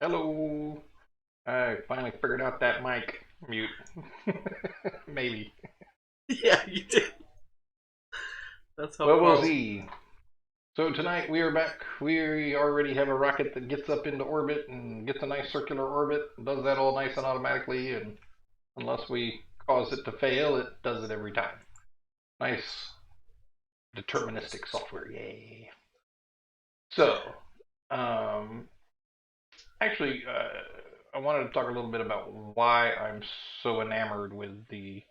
Hello. I finally figured out that mic mute. Maybe. Yeah, you did. That's how Well, we'll far. see. So tonight we are back. We already have a rocket that gets up into orbit and gets a nice circular orbit. Does that all nice and automatically, and unless we cause it to fail, it does it every time. Nice deterministic software. Yay. So, um, actually, I wanted to talk a little bit about why I'm so enamored with the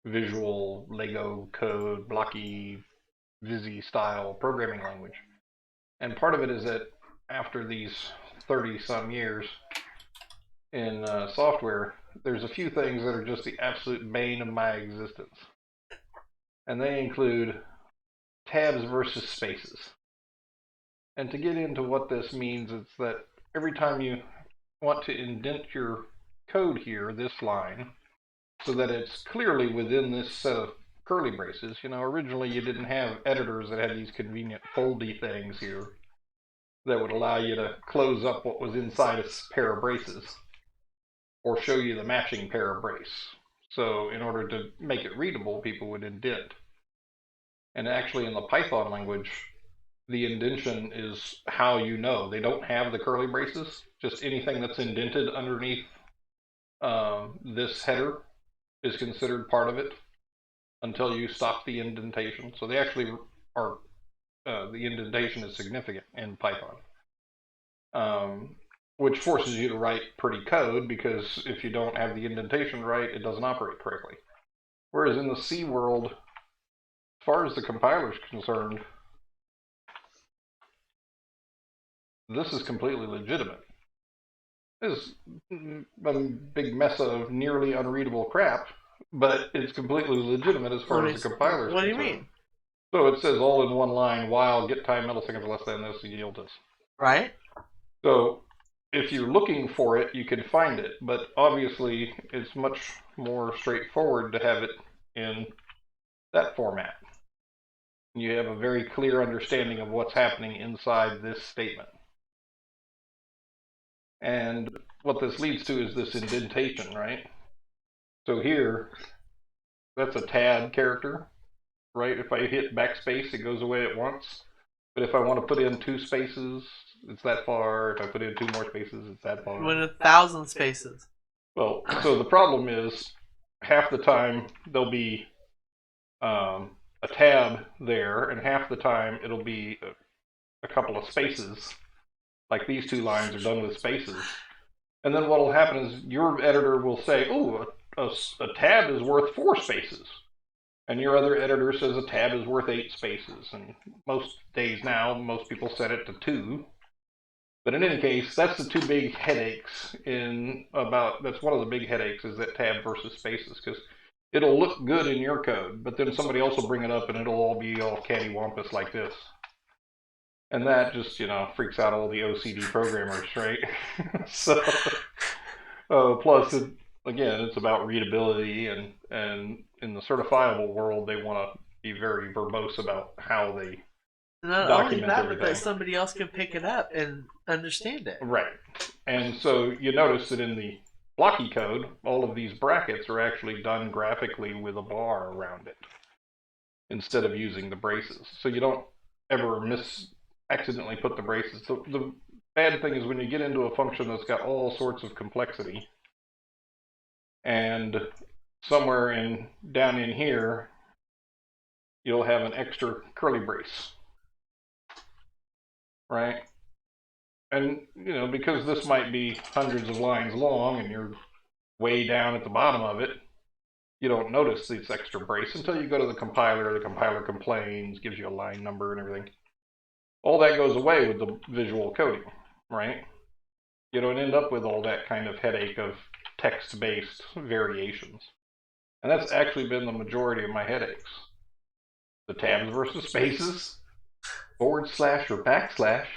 visual Lego code, blocky, Visi style programming language. And part of it is that after these 30 some years in software, there's a few things that are just the absolute bane of my existence. And they include tabs versus spaces. And to get into what this means, it's that every time you want to indent your code here, this line, so that it's clearly within this set of curly braces. Originally you didn't have editors that had these convenient foldy things here that would allow you to close up what was inside a pair of braces or show you the matching pair of brace. So in order to make it readable, people would indent. And actually in the Python language, the indentation is how you know. They don't have the curly braces. Just anything that's indented underneath this header is considered part of it until you stop the indentation. So they actually are, the indentation is significant in Python, which forces you to write pretty code, because if you don't have the indentation right, it doesn't operate correctly. Whereas in the C world, as far as the compiler is concerned, this is completely legitimate. This is a big mess of nearly unreadable crap, but it's completely legitimate as far as the compiler is What do you concerned. mean? So it says all in one line, while get time milliseconds less than this, yield this. Right? So if you're looking for it, you can find it, but obviously it's much more straightforward to have it in that format. You have a very clear understanding of what's happening inside this statement. And what this leads to is this indentation, right? So here, that's a tab character, right? If I hit backspace, it goes away at once. But if I want to put in 2 spaces, it's that far. If I put in 2 more spaces, it's that far. You went 1,000 spaces. Well, so the problem is, half the time there'll be a tab there, and half the time it'll be a couple of spaces. Like these 2 lines are done with spaces. And then what will happen is your editor will say, oh, a tab is worth 4 spaces. And your other editor says a tab is worth 8 spaces. And most days now, most people set it to 2. But in any case, that's the 2 big headaches that's one of the big headaches, is that tab versus spaces, because it'll look good in your code, but then somebody else will bring it up and it'll all be all cattywampus like this. And that just, freaks out all the OCD programmers, right? So, plus, again, it's about readability, and in the certifiable world, they want to be very verbose about how they Not only document that, everything. but that somebody else can pick it up and understand it. Right. And so you notice that in the blocky code, all of these brackets are actually done graphically with a bar around it instead of using the braces. So you don't ever accidentally put the braces. The bad thing is when you get into a function that's got all sorts of complexity, and somewhere down in here, you'll have an extra curly brace, right? And, because this might be hundreds of lines long and you're way down at the bottom of it, you don't notice this extra brace until you go to the compiler. The compiler complains, gives you a line number and everything. All that goes away with the visual coding, right? You don't end up with all that kind of headache of text-based variations. And that's actually been the majority of my headaches. The tabs versus spaces, / or backslash,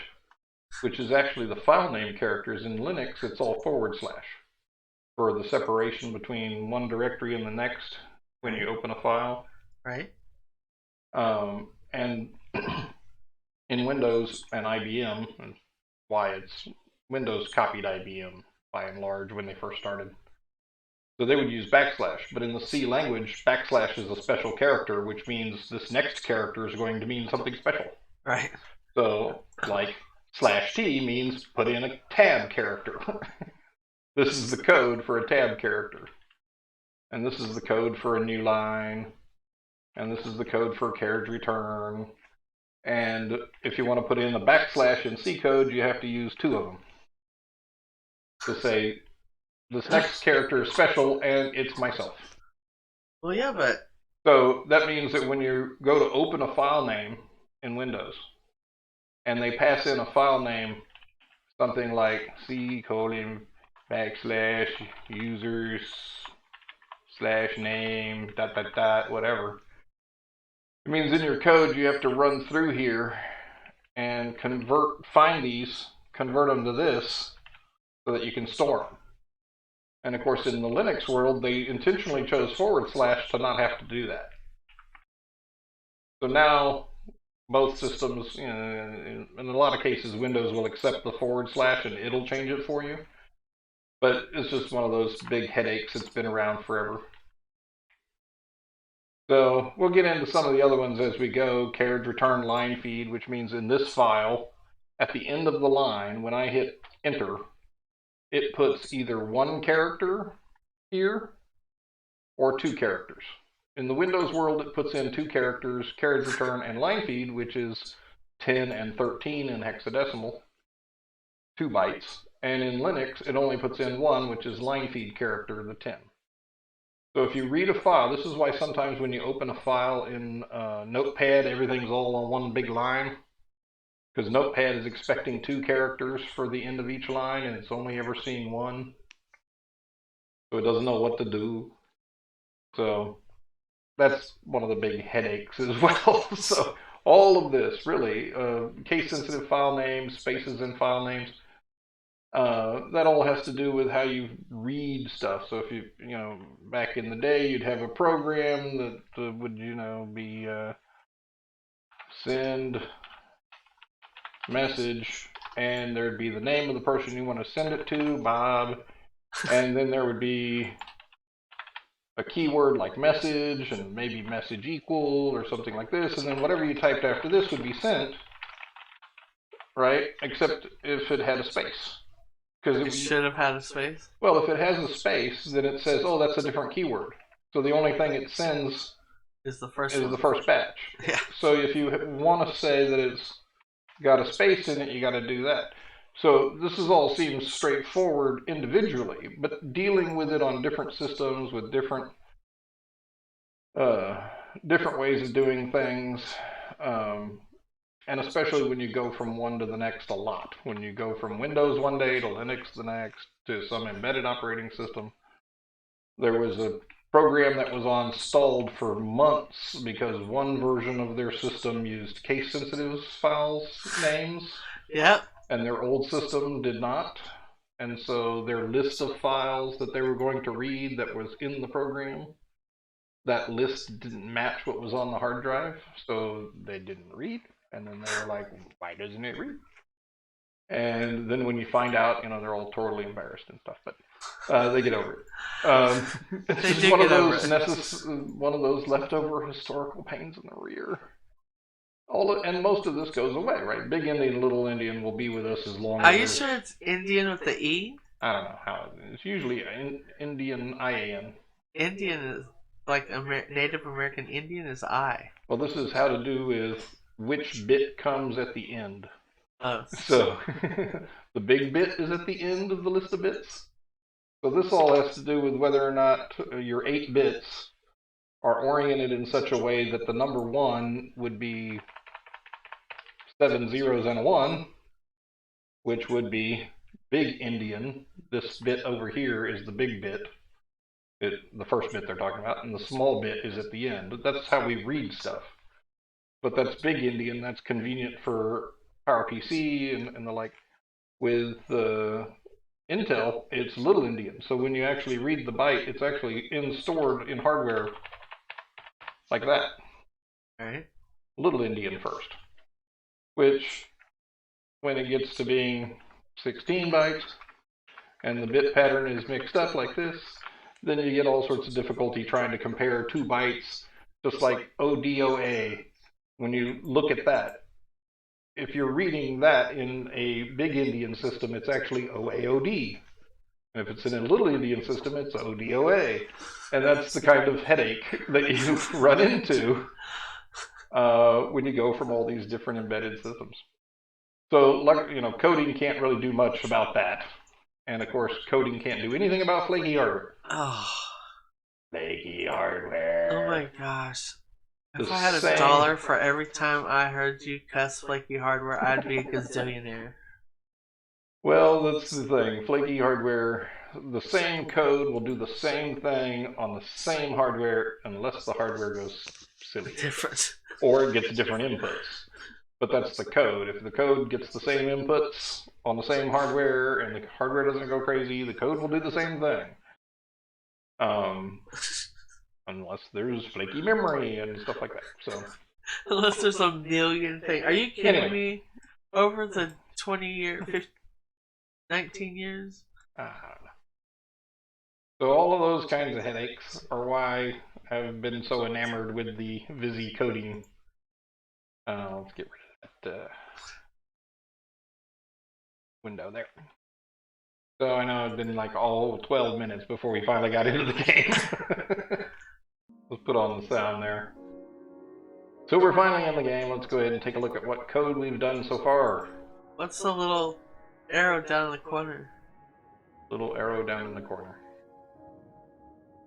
which is actually the file name characters. In Linux, it's all / for the separation between one directory and the next when you open a file. Right. And in Windows and IBM, and why it's Windows copied IBM by and large when they first started. So they would use backslash, but in the C language, backslash is a special character, which means this next character is going to mean something special. Right. So, like, /T means put in a tab character. This is the code for a tab character. And this is the code for a new line. And this is the code for a carriage return. And if you want to put in a backslash in C code, you have to use 2 of them to say, this next character is special, and it's myself. Well, yeah, but... So that means that when you go to open a file name in Windows, and they pass in a file name, something like C:\users/name ... whatever. It means in your code you have to run through here and find these, convert them to this, so that you can store them. And of course, in the Linux world, they intentionally chose / to not have to do that. So now, both systems, in a lot of cases, Windows will accept the / and it'll change it for you. But it's just one of those big headaches that's been around forever. So we'll get into some of the other ones as we go. Carriage return line feed, which means in this file, at the end of the line, when I hit enter, it puts either 1 character here or 2 characters. In the Windows world, it puts in 2 characters, carriage return and line feed, which is 10 and 13 in hexadecimal, 2 bytes. And in Linux, it only puts in 1, which is line feed character, the 10. So if you read a file, this is why sometimes when you open a file in Notepad, everything's all on one big line. Because Notepad is expecting 2 characters for the end of each line, and it's only ever seeing 1. So it doesn't know what to do. So that's one of the big headaches as well. So all of this, really, case-sensitive file names, spaces in file names, that all has to do with how you read stuff. So if you back in the day, you'd have a program that would, be send message, and there'd be the name of the person you want to send it to, Bob, and then there would be a keyword like message, and maybe message equal, or something like this, and then whatever you typed after this would be sent, right? Except if it had a space. Because it should have had a space? Well, if it has a space, then it says, oh, that's a different keyword. So the only thing it sends is the first batch. Yeah. So if you want to say that it's got a space in it, you got to do that. So this is all seems straightforward individually, but dealing with it on different systems with different ways of doing things, and especially when you go from one to the next a lot. When you go from Windows one day to Linux the next to some embedded operating system. There was a program that was installed for months because one version of their system used case-sensitive files names. Yep. And their old system did not. And so their list of files that they were going to read that was in the program, that list didn't match what was on the hard drive, so they didn't read. And then they were like, why doesn't it read? And then when you find out, they're all totally embarrassed and stuff, but they get over it. It's just one of those leftover historical pains in the rear. And most of this goes away, right? Big Indian, Little Indian will be with us as long as... Are you sure it's Indian with the E? I don't know how. It's usually Indian, IAN. Indian is like Native American Indian is I. Well, this is how to do with which bit comes at the end. Oh. So the big bit is at the end of the list of bits. So this all has to do with whether or not your 8 bits are oriented in such a way that the number 1 would be 7 zeros and a 1, which would be big Indian. This bit over here is the big bit, the first bit they're talking about, and the small bit is at the end. That's how we read stuff. But that's big Indian. That's convenient for PowerPC and the like. With Intel, it's little Indian. So when you actually read the byte, it's actually stored in hardware like that. All right. Little Indian first. Which, when it gets to being 16 bytes, and the bit pattern is mixed up like this, then you get all sorts of difficulty trying to compare 2 bytes, just like ODOA. When you look at that, if you're reading that in a big Indian system, it's actually OAOD. And if it's in a little Indian system, it's ODOA. And that's the kind of headache that you run into when you go from all these different embedded systems. So, coding can't really do much about that. And of course, coding can't do anything about flaky hardware. Oh. Flaky hardware. Oh my gosh. If I had $1 for every time I heard you cuss flaky hardware, I'd be a gazillionaire. Well, that's the thing. Flaky hardware, the same code will do the same thing on the same hardware unless the hardware goes silly. Different. Or it gets different inputs. But that's the code. If the code gets the same inputs on the same hardware and the hardware doesn't go crazy, the code will do the same thing. Unless there's flaky memory and stuff like that. So, unless there's a million things. Are you kidding me? Over the 19 years? I don't know. So all of those kinds of headaches are why I've been so enamored with the Visi coding. Let's get rid of that window there. So I know it's been like all 12 minutes before we finally got into the game. Let's put on the sound there. So we're finally in the game. Let's go ahead and take a look at what code we've done so far. What's the little arrow down in the corner? Little arrow down in the corner.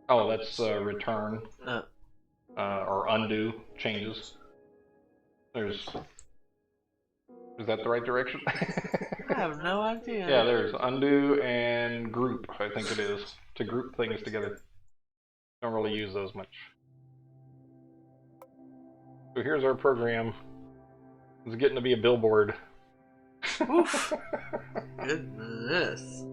Oh, that's return. Or undo changes. Is that the right direction? I have no idea. Yeah, there's undo and group, I think it is, to group things together. Don't really use those much. So here's our program. It's getting to be a billboard. Oof. Goodness.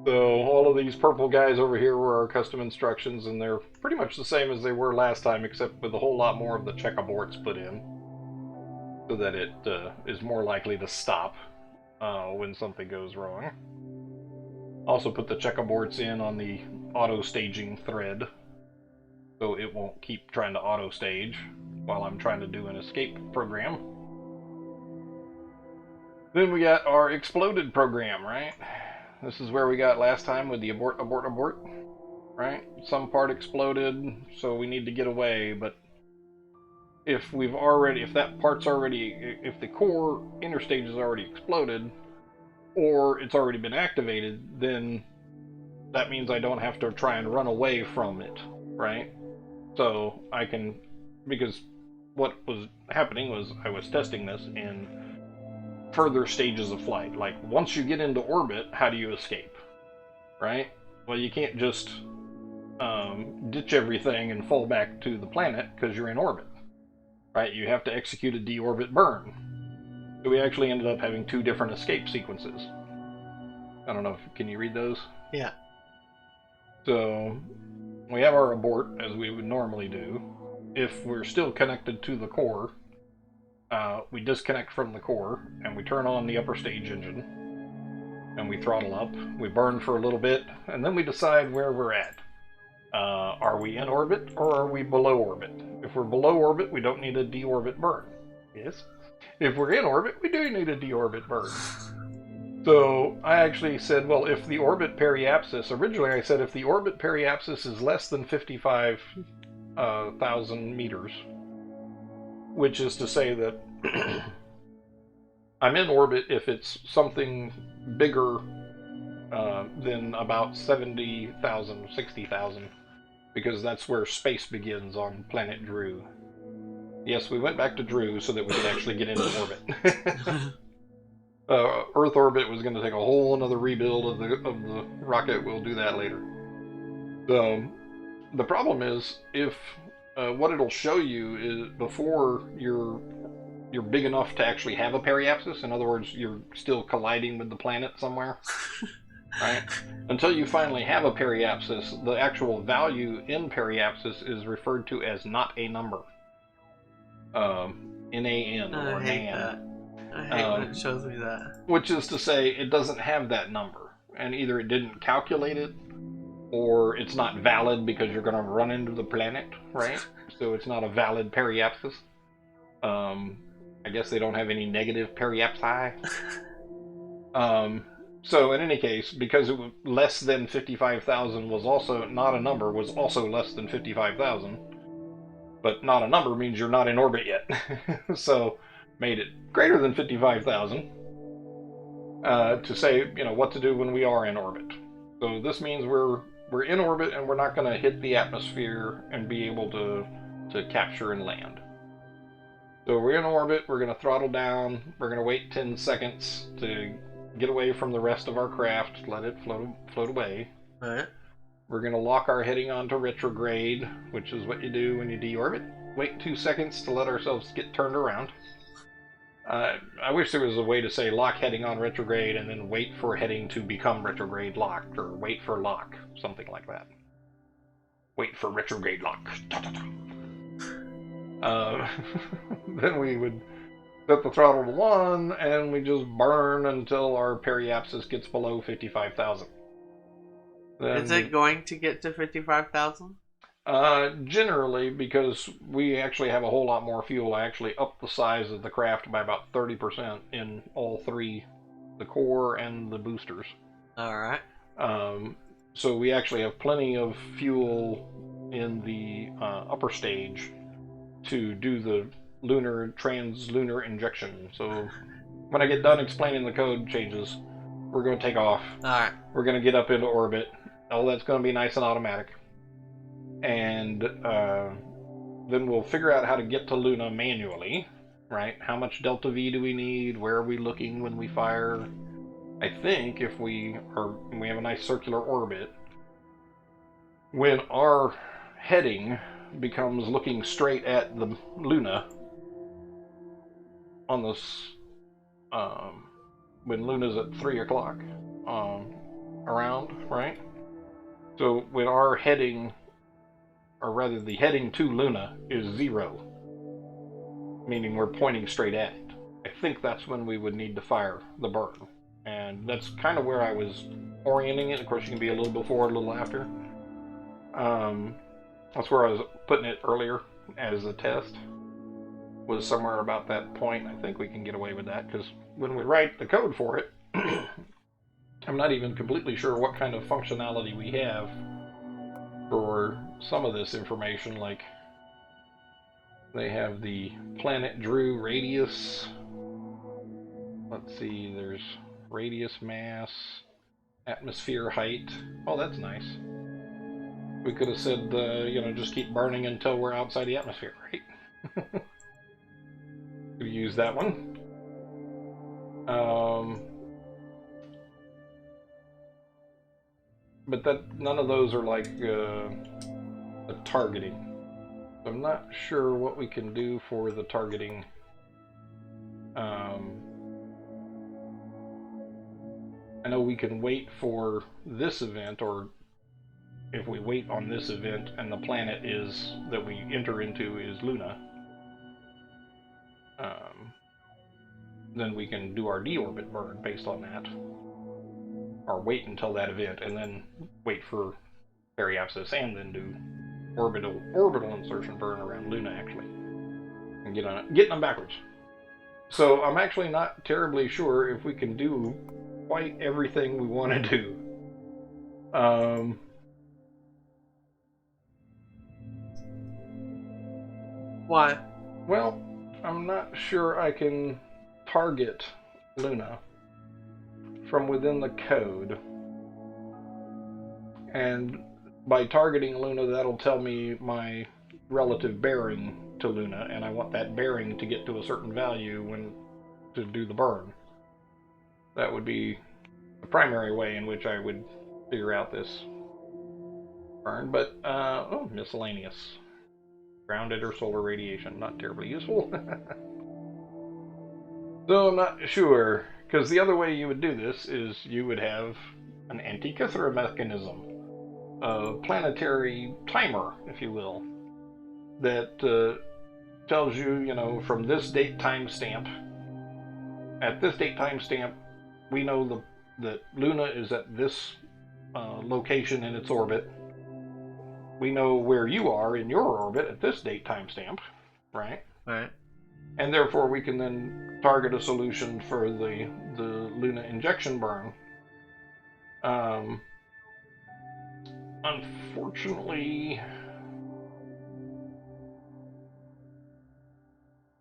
So all of these purple guys over here were our custom instructions, and they're pretty much the same as they were last time, except with a whole lot more of the checkerboards put in, so that it is more likely to stop when something goes wrong. Also put the checkerboards in on the auto staging thread, so it won't keep trying to auto stage while I'm trying to do an escape program. Then we got our exploded program, right? This is where we got last time with the abort, abort, abort, right? Some part exploded, so we need to get away, but if that part's already, if the core interstage is already exploded, or it's already been activated, then that means I don't have to try and run away from it, right? So I can, because what was happening was I was testing this in further stages of flight. Like, once you get into orbit, how do you escape, right? Well, you can't just ditch everything and fall back to the planet because you're in orbit, right? You have to execute a deorbit burn. So we actually ended up having 2 different escape sequences. I don't know if, can you read those? Yeah. So we have our abort as we would normally do. If we're still connected to the core, we disconnect from the core and we turn on the upper stage engine and we throttle up. We burn for a little bit and then we decide where we're at. Are we in orbit or are we below orbit? If we're below orbit, we don't need a deorbit burn. Yes. If we're in orbit, we do need a deorbit burn. So I actually said, well, if the orbit periapsis, originally I said if the orbit periapsis is less than 55,000 meters, which is to say that I'm in orbit if it's something bigger than about 70,000, 60,000, because that's where space begins on planet Drew. Yes, we went back to Drew so that we could actually get into orbit. Earth orbit was going to take a whole another rebuild of the rocket. We'll do that later. So the problem is, if what it'll show you is before you're big enough to actually have a periapsis. In other words, you're still colliding with the planet somewhere, right? Until you finally have a periapsis, the actual value in periapsis is referred to as not a number. NaN or NaN. I hate when it shows me that. Which is to say, it doesn't have that number, and either it didn't calculate it, or it's not valid because you're going to run into the planet, right? So it's not a valid periapsis. I guess they don't have any negative periapsi. So in any case, because it was less than 55,000 was also not a number, was also less than 55,000. But not a number means you're not in orbit yet. So made it greater than 55,000 to say, what to do when we are in orbit. So this means we're in orbit and we're not going to hit the atmosphere and be able to capture and land. So we're in orbit, we're going to throttle down, we're going to wait 10 seconds to get away from the rest of our craft, let it float away. Right. We're going to lock our heading onto retrograde, which is what you do when you deorbit. Wait 2 seconds to let ourselves get turned around. I wish there was a way to say lock heading on retrograde and then wait for heading to become retrograde locked, or wait for lock, something like that. Wait for retrograde lock. Then we would set the throttle to 1, and we just burn until our periapsis gets below 55,000. Is it going to get to 55,000? Generally, because we actually have a whole lot more fuel. I actually upped the size of the craft by about 30% in all three, the core and the boosters. Alright. So we actually have plenty of fuel in the upper stage to do the translunar injection. So when I get done explaining the code changes, we're going to take off. Alright. We're going to get up into orbit. All that's going to be nice and automatic. And then we'll figure out how to get to Luna manually, right? How much delta V do we need? Where are we looking when we fire? I think if we have a nice circular orbit, when our heading becomes looking straight at the Luna on this, when Luna's at 3 o'clock around, right? So when our heading, or rather the heading to Luna, is 0, meaning we're pointing straight at it, I think that's when we would need to fire the burn. And that's kind of where I was orienting it. Of course, you can be a little before, a little after. That's where I was putting it earlier as a test. Was somewhere about that point. I think we can get away with that, because when we write the code for it, I'm not even completely sure what kind of functionality we have for some of this information. Like, they have the planet Drew radius. Let's see, there's radius, mass, atmosphere height. Oh, that's nice. We could have said, just keep burning until we're outside the atmosphere, right? Could use that one. But none of those are like the targeting. So I'm not sure what we can do for the targeting. I know we can wait for this event, or if we wait on this event and the planet that we enter into is Luna, then we can do our deorbit burn based on that. Or wait until that event and then wait for periapsis and then do orbital insertion burn around Luna, actually, and getting them backwards. So I'm actually not terribly sure if we can do quite everything we want to do. Why? Well, I'm not sure I can target Luna from within the code. And by targeting Luna, that'll tell me my relative bearing to Luna, and I want that bearing to get to a certain value to do the burn. That would be the primary way in which I would figure out this burn. But, miscellaneous. Grounded or solar radiation, not terribly useful. So I'm not sure, because the other way you would do this is you would have an Antikythera mechanism, a planetary timer, if you will, that tells you, from this date timestamp, at this date timestamp, we know that Luna is at this location in its orbit. We know where you are in your orbit at this date timestamp, right? Right. And therefore we can then target a solution for the Luna injection burn. Unfortunately,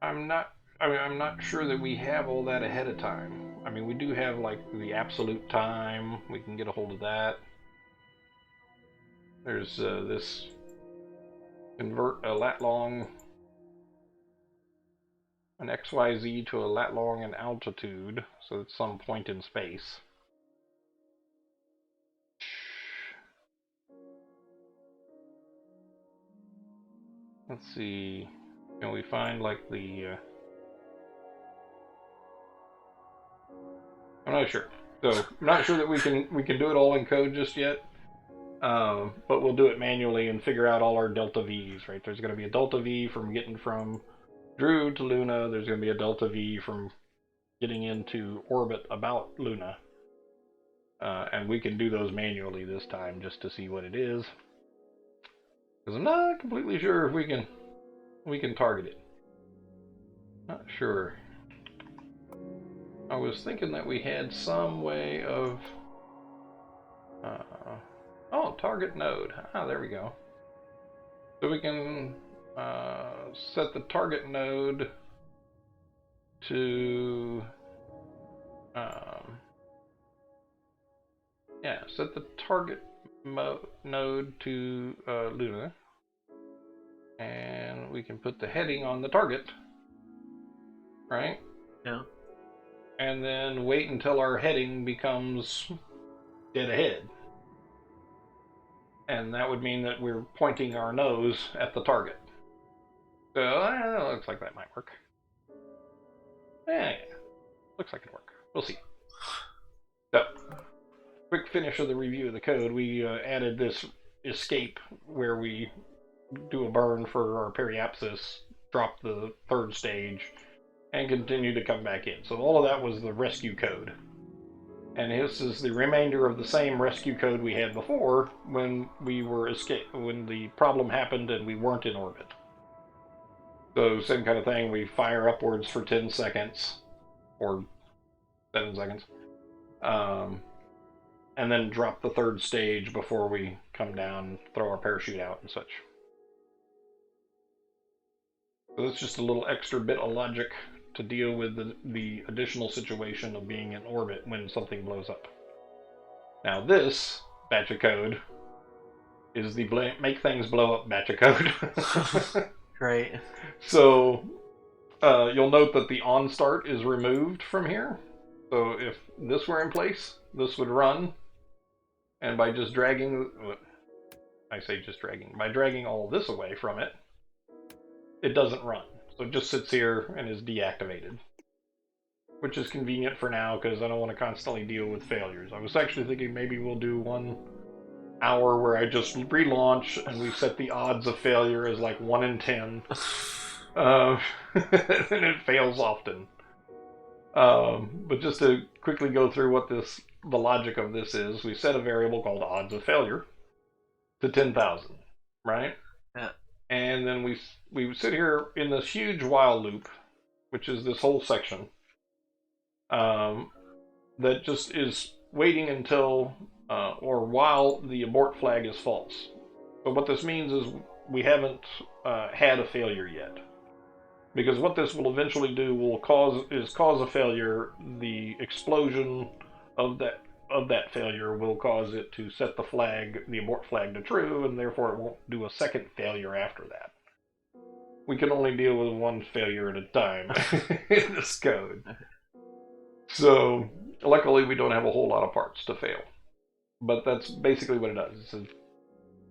I'm not sure that we have all that ahead of time. I mean, we do have like the absolute time. We can get a hold of that. There's this convert a lat long, an XYZ to a lat long in altitude, so it's some point in space. Let's see. Can we find like the? I'm not sure. So I'm not sure that we can do it all in code just yet. But we'll do it manually and figure out all our delta V's, right? There's going to be a delta V from getting from Drew to Luna. There's going to be a delta V from getting into orbit about Luna. And we can do those manually this time just to see what it is. Because I'm not completely sure if we can target it. Not sure. I was thinking that we had some way of... oh, target node. Ah, there we go. So we can set the target node to... yeah, set the target node to Luna. And we can put the heading on the target. Right? Yeah. And then wait until our heading becomes dead ahead. And that would mean that we're pointing our nose at the target. So, looks like that might work. Yeah, looks like it'll work. We'll see. So, quick finish of the review of the code. We added this escape where we do a burn for our periapsis, drop the third stage, and continue to come back in. So all of that was the rescue code. And this is the remainder of the same rescue code we had before when we were when the problem happened and we weren't in orbit. So same kind of thing, we fire upwards for 10 seconds, or 7 seconds, and then drop the third stage before we come down, throw our parachute out and such. So that's just a little extra bit of logic to deal with the additional situation of being in orbit when something blows up. Now this batch of code is the make things blow up batch of code. Great. So you'll note that the on start is removed from here. So if this were in place, this would run. And by just dragging, by dragging all this away from it, it doesn't run. So it just sits here and is deactivated. Which is convenient for now because I don't want to constantly deal with failures. I was actually thinking maybe we'll do 1 hour where I just relaunch and we set the odds of failure as like 1 in 10. And it fails often. But just to quickly go through what the logic of this is, we set a variable called odds of failure to 10,000, right? Yeah. And then we sit here in this huge while loop, which is this whole section, that just is waiting until or while the abort flag is false. So what this means is we haven't had a failure yet. Because what this will eventually do will cause a failure. The explosion of that failure will cause it to set the abort flag to true, and therefore it won't do a second failure after that. We can only deal with 1 failure at a time in this code. So, luckily we don't have a whole lot of parts to fail. But that's basically what it does. It's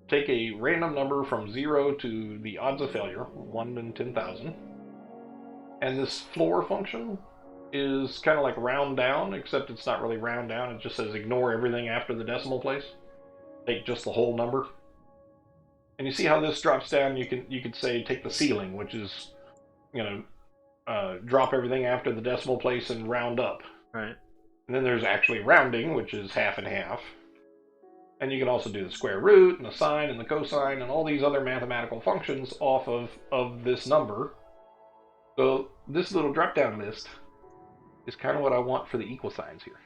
take a random number from 0 to the odds of failure, 1 in 10,000. And this floor function is kind of like round down, except it's not really round down. It just says ignore everything after the decimal place. Take just the whole number. And you see how this drops down? You could say take the ceiling, which is, drop everything after the decimal place and round up. Right. And then there's actually rounding, which is half and half. And you can also do the square root and the sine and the cosine and all these other mathematical functions off of this number. So this little drop-down list is kind of what I want for the equal signs here.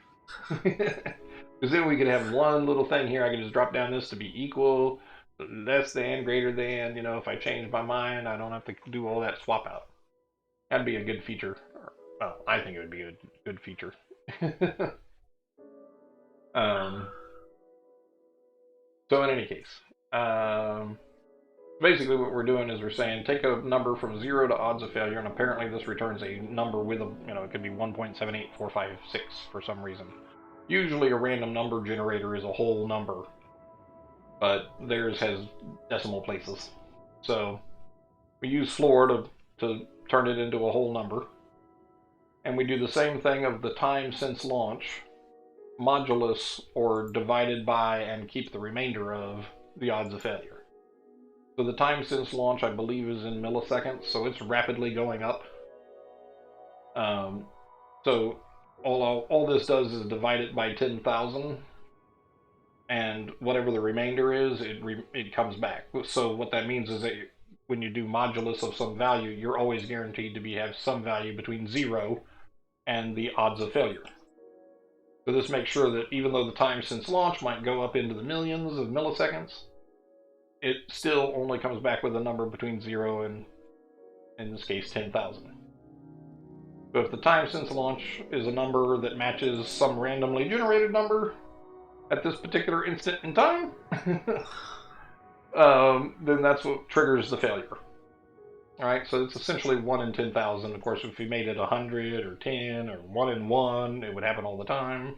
Because then we could have one little thing here. I can just drop down this to be equal, less than, greater than. If I change my mind, I don't have to do all that swap out. That'd be a good feature. Well, I think it would be a good feature. So in any case, basically what we're doing is we're saying take a number from 0 to odds of failure, and apparently this returns a number with a, it could be 1.78456 for some reason. Usually a random number generator is a whole number, but theirs has decimal places. So we use floor to turn it into a whole number. And we do the same thing of the time since launch, modulus or divided by and keep the remainder of the odds of failure. So the time since launch, I believe, is in milliseconds, so it's rapidly going up. So all this does is divide it by 10,000, and whatever the remainder is, it comes back. So what that means is that when you do modulus of some value, you're always guaranteed to have some value between 0 and the odds of failure. So this makes sure that even though the time since launch might go up into the millions of milliseconds, it still only comes back with a number between 0 and, in this case, 10,000. So if the time since launch is a number that matches some randomly generated number at this particular instant in time, then that's what triggers the failure. Alright, so it's essentially 1 in 10,000. Of course, if you made it 100 or 10 or 1 in 1, it would happen all the time.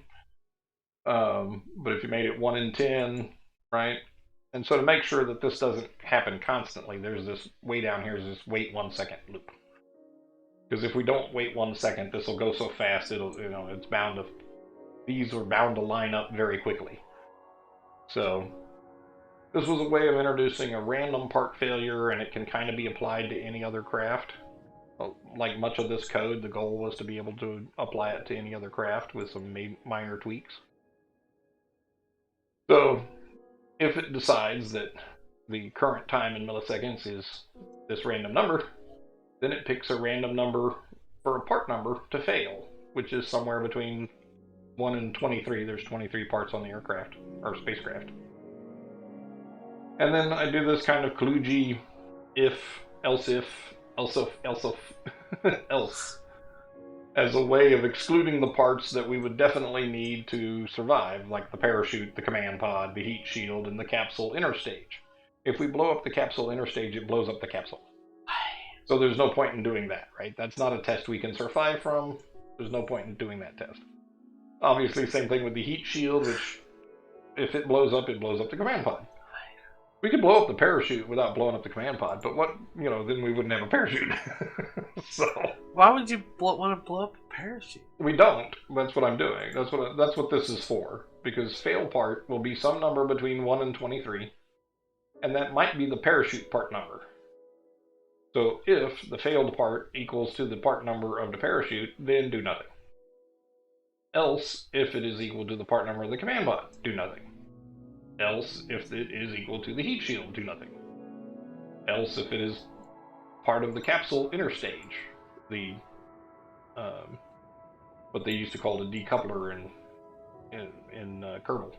But if you made it 1 in 10, right? And so to make sure that this doesn't happen constantly, there's this way down here is this wait 1 second loop. Because if we don't wait 1 second, this will go so fast, it's bound to, these are bound to line up very quickly. So this was a way of introducing a random part failure, and it can kind of be applied to any other craft. Like much of this code, the goal was to be able to apply it to any other craft with some minor tweaks. So if it decides that the current time in milliseconds is this random number, then it picks a random number for a part number to fail, which is somewhere between 1 and 23. There's 23 parts on the aircraft, or spacecraft. And then I do this kind of kludgy else, as a way of excluding the parts that we would definitely need to survive, like the parachute, the command pod, the heat shield, and the capsule interstage. If we blow up the capsule interstage, it blows up the capsule. So there's no point in doing that, right? That's not a test we can survive from. There's no point in doing that test. Obviously, same thing with the heat shield, which if it blows up the command pod. We could blow up the parachute without blowing up the command pod, but then we wouldn't have a parachute. So why would you want to blow up a parachute? We don't. That's what I'm doing. That's what this is for. Because fail part will be some number between 1 and 23, and that might be the parachute part number. So if the failed part equals to the part number of the parachute, then do nothing. Else, if it is equal to the part number of the command pod, do nothing. Else, if it is equal to the heat shield, do nothing. Else, if it is part of the capsule interstage, the what they used to call the decoupler in Kerbal,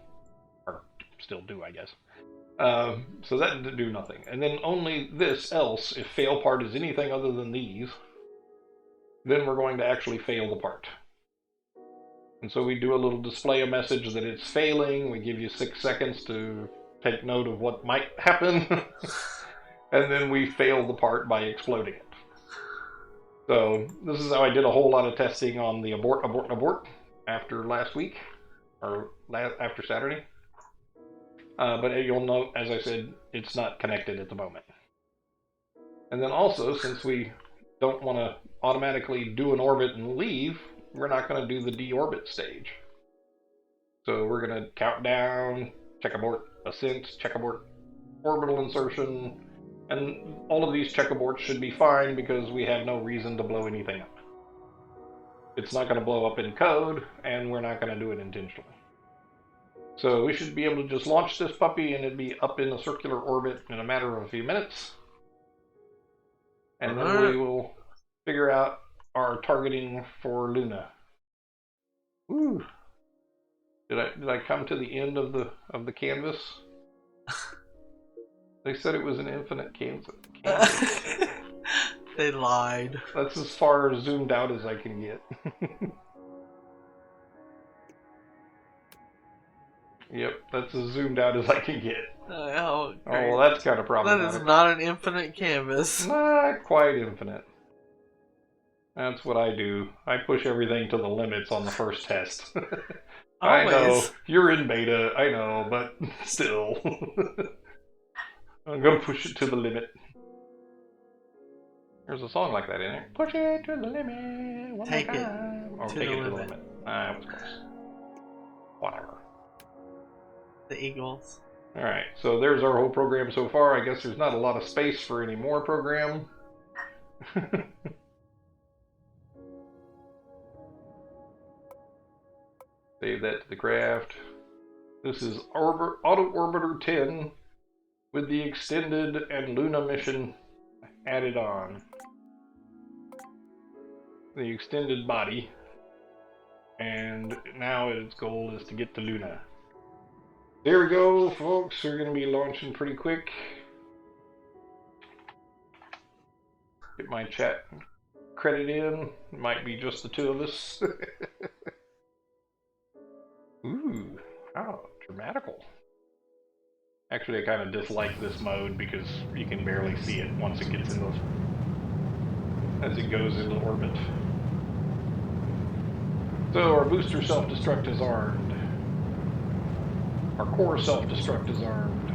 or still do, I guess. So that did do nothing. And then only this else, if fail part is anything other than these, then we're going to actually fail the part. And so we do a little display a message that it's failing. We give you 6 seconds to take note of what might happen. And then we fail the part by exploding it. So this is how I did a whole lot of testing on the abort after last week, or after Saturday. But you'll note, as I said, it's not connected at the moment. And then also, since we don't want to automatically do an orbit and leave, we're not going to do the deorbit stage. So we're going to count down, check abort ascent, check abort orbital insertion, And all of these checkerboards should be fine because we have no reason to blow anything up. It's not going to blow up in code, and we're not going to do it intentionally. So we should be able to just launch this puppy and it'd be up in a circular orbit in a matter of a few minutes. And then we will figure out our targeting for Luna. Ooh. Did I come to the end of the canvas? They said it was an infinite canvas. They lied. That's as far zoomed out as I can get. Yep, that's as zoomed out as I can get. Oh, well, that's kind of problematic. That is not an infinite canvas. Not quite infinite. That's what I do. I push everything to the limits on the first test. I know, you're in beta, I know, but still. I'm gonna push it to the limit. There's a song like that in there. Push it to the limit. Take it to the limit. That was close. Whatever. The Eagles. Alright, so there's our whole program so far. I guess there's not a lot of space for any more program. Save that to the craft. This is Auto Orbiter 10 with the extended and Luna mission added on. The extended body. And now its goal is to get to Luna. There we go, folks. We're going to be launching pretty quick. Get my chat credit in. It might be just the two of us. Ooh, how dramatical. Actually, I kind of dislike this mode because you can barely see it once it gets into, as it goes into orbit. So our booster self-destruct is armed. Our core self-destruct is armed.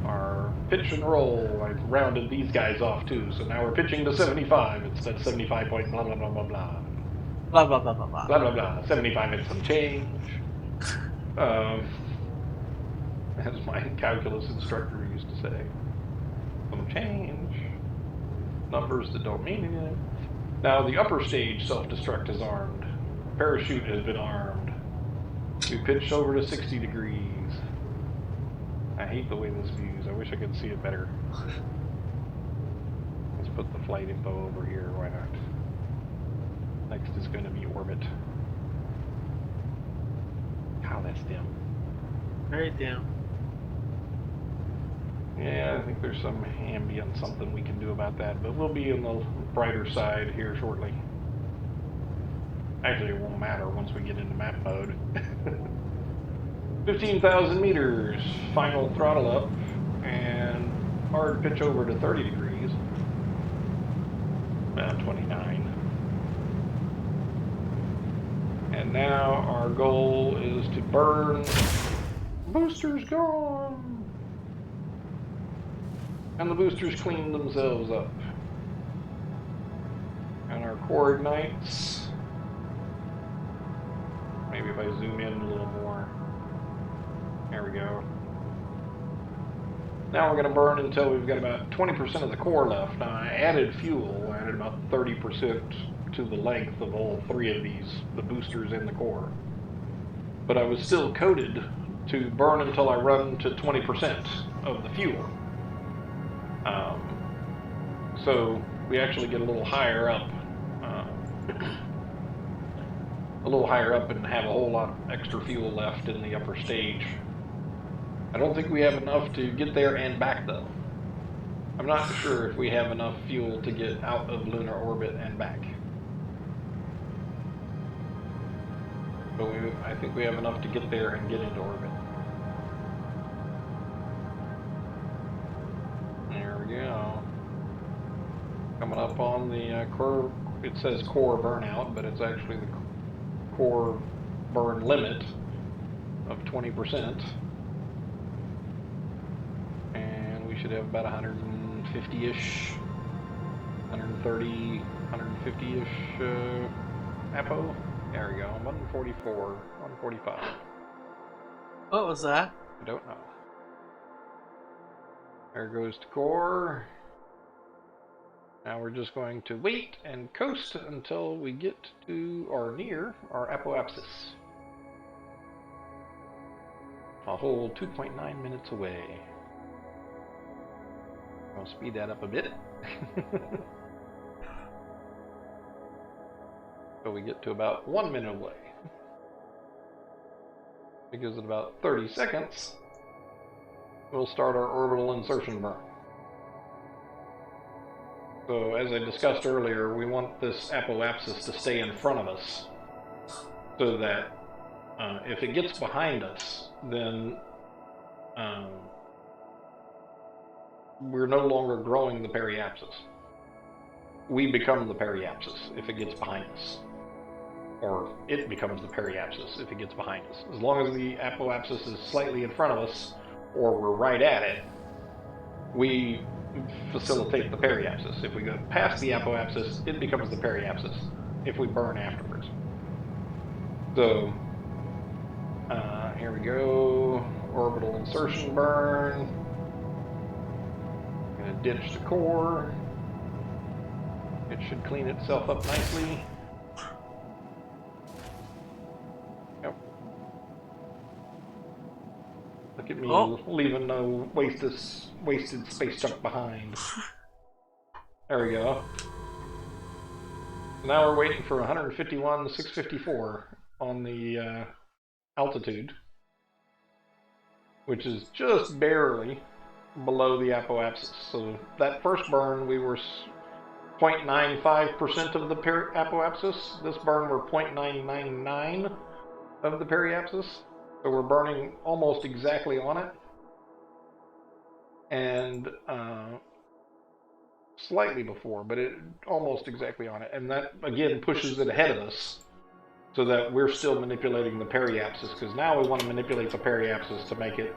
Our pitch and roll, I rounded these guys off too, so now we're pitching to 75 instead of 75 point blah blah blah blah blah. Blah blah blah blah blah. Blah blah blah. 75 and some change. As my calculus instructor used to say. Some change. Numbers that don't mean anything. Now the upper stage self-destruct is armed. Parachute has been armed. We pitched over to 60 degrees. I hate the way this views. I wish I could see it better. Let's put the flight info over here. Why not? Next is going to be orbit. Wow, that's dim. Very dim. Yeah, I think there's some ambient something we can do about that, but we'll be on the brighter side here shortly. Actually, it won't matter once we get into map mode. 15,000 meters, final throttle up, and hard pitch over to 30 degrees. About 29. And now our goal is to burn. Boosters gone! And the boosters clean themselves up. And our core ignites. Maybe if I zoom in a little more. There we go. Now we're going to burn until we've got about 20% of the core left. Now I added fuel. I added about 30% to the length of all three of these, the boosters and the core. But I was still coded to burn until I run to 20% of the fuel. So we actually get a little higher up. And have a whole lot of extra fuel left in the upper stage. I don't think we have enough to get there and back though. I'm not sure if we have enough fuel to get out of lunar orbit and back. But I think we have enough to get there and get into orbit. There we go. Coming up on the core, it says core burnout, but it's actually the core burn limit of 20%. And we should have about 150-ish, 130, 150-ish APO. There we go, 144, 145. What was that? I don't know. There goes the core. Now we're just going to wait and coast until we get to or near our apoapsis. A whole 2.9 minutes away. I'll speed that up a bit. So we get to about 1 minute away. Because in about 30 seconds, we'll start our orbital insertion burn. So as I discussed earlier, we want this apoapsis to stay in front of us so that if it gets behind us, then we're no longer growing the periapsis. We become the periapsis if it gets behind us. Or it becomes the periapsis if it gets behind us. As long as the apoapsis is slightly in front of us, or we're right at it, we facilitate the periapsis. If we go past the apoapsis, it becomes the periapsis if we burn afterwards. So, here we go. Orbital insertion burn. I'm going to ditch the core. It should clean itself up nicely. Yep. Look at me leaving no wasted space junk behind. There we go. Now we're waiting for 151,654 on the altitude, which is just barely below the apoapsis. So that first burn we were 0.95% of the apoapsis. This burn we're 0.999 of the periapsis. So we're burning almost exactly on it. And slightly before, but almost exactly on it. And that again pushes it ahead of us so that we're still manipulating the periapsis, because now we want to manipulate the periapsis to make it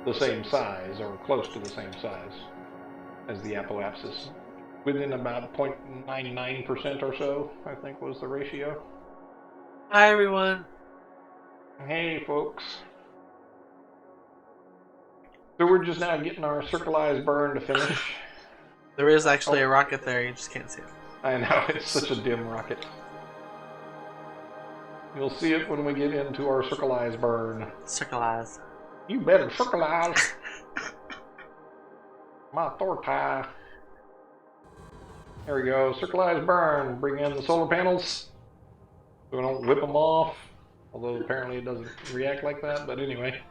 the same size or close to the same size as the apoapsis. Within about 0.99% or so, I think was the ratio. Hi everyone. Hey folks. So we're just now getting our circularized burn to finish. There is actually a rocket there, you just can't see it. I know, it's such a dim rocket. You'll see it when we get into our circularized burn. Circleize. You better circleize. My tortai. There we go, circularized burn. Bring in the solar panels so we don't whip them off. Although apparently it doesn't react like that, but anyway.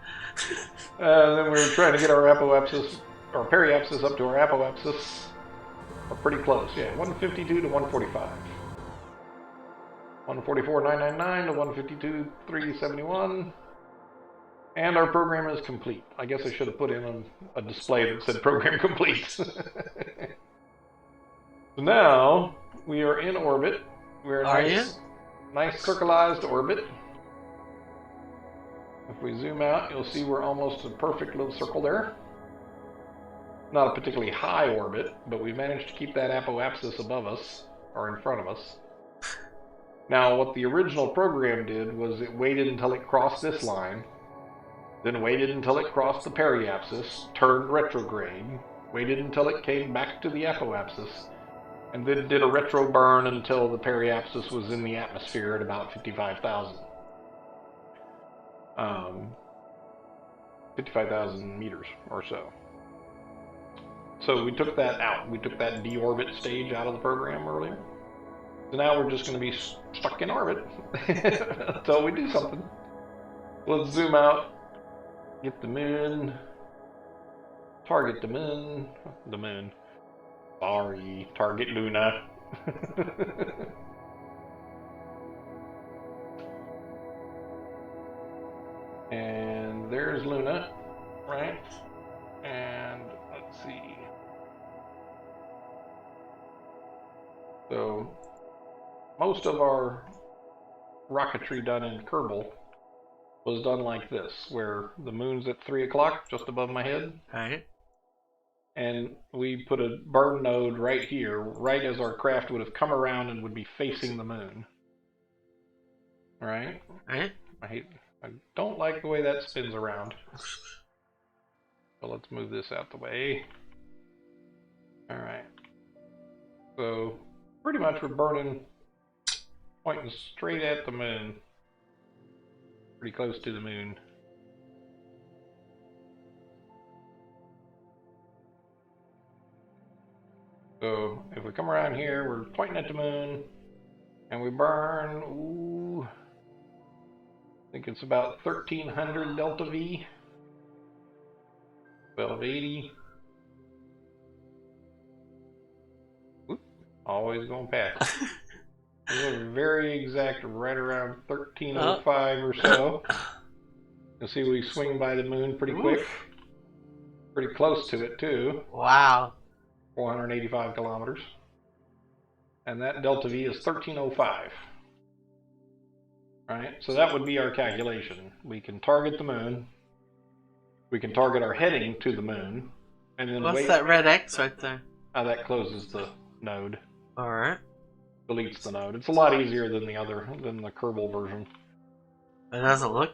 Then we're trying to get our apoapsis, or periapsis up to our apoapsis. We're pretty close, yeah. 152 to 145. 144,999 to 152,371. And our program is complete. I guess I should have put in a display that said program complete. So now we are in orbit. We're in nice circularized orbit. If we zoom out, you'll see we're almost a perfect little circle there. Not a particularly high orbit, but we managed to keep that apoapsis above us, or in front of us. Now, what the original program did was it waited until it crossed this line, then waited until it crossed the periapsis, turned retrograde, waited until it came back to the apoapsis, and then did a retro burn until the periapsis was in the atmosphere at about 55,000. 55,000 meters or so. So we took that out. We took that deorbit stage out of the program earlier. So now we're just going to be stuck in orbit until we do something. Let's zoom out. Get the moon. Target the moon. The moon. Sorry. Target Luna. And there's Luna, right? And let's see. So most of our rocketry done in Kerbal was done like this, where the moon's at 3 o'clock just above my head. Right. And we put a burn node right here, right as our craft would have come around and would be facing the moon. Right? Right. I don't like the way that spins around. So let's move this out the way. Alright. So, pretty much we're burning, pointing straight at the moon. Pretty close to the moon. So, if we come around here, we're pointing at the moon, and we burn, ooh, I think it's about 1300 delta V. 1280. Oop, always going past. We're very exact, right around 1305 or so. You'll see we swing by the moon pretty quick. Pretty close to it, too. Wow. 485 kilometers. And that delta V is 1305. Right? So that would be our calculation. We can target the moon. We can target our heading to the moon. And then what's that red X right there? That closes the node. Alright. Deletes the node. It's a lot easier than the Kerbal version. It doesn't look...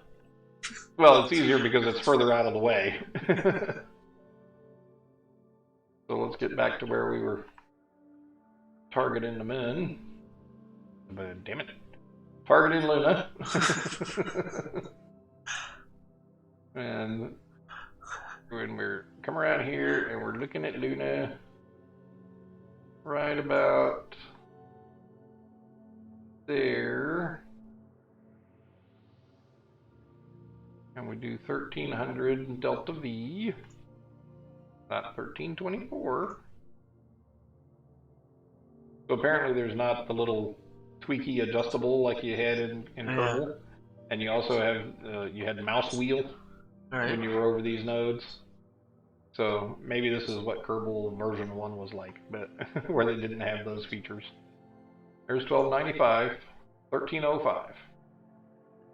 Well, it's easier because it's further out of the way. So let's get back to where we were targeting the moon. But damn it. Targeting Luna. And when we're come around here and we're looking at Luna right about there. And we do 1300 delta V. Not 1324. So apparently there's not the little tweaky adjustable like you had in Kerbal. And you also have, you had the mouse wheel when you were over these nodes. So maybe this is what Kerbal version 1 was like, but where they didn't have those features. There's 1295, 1305.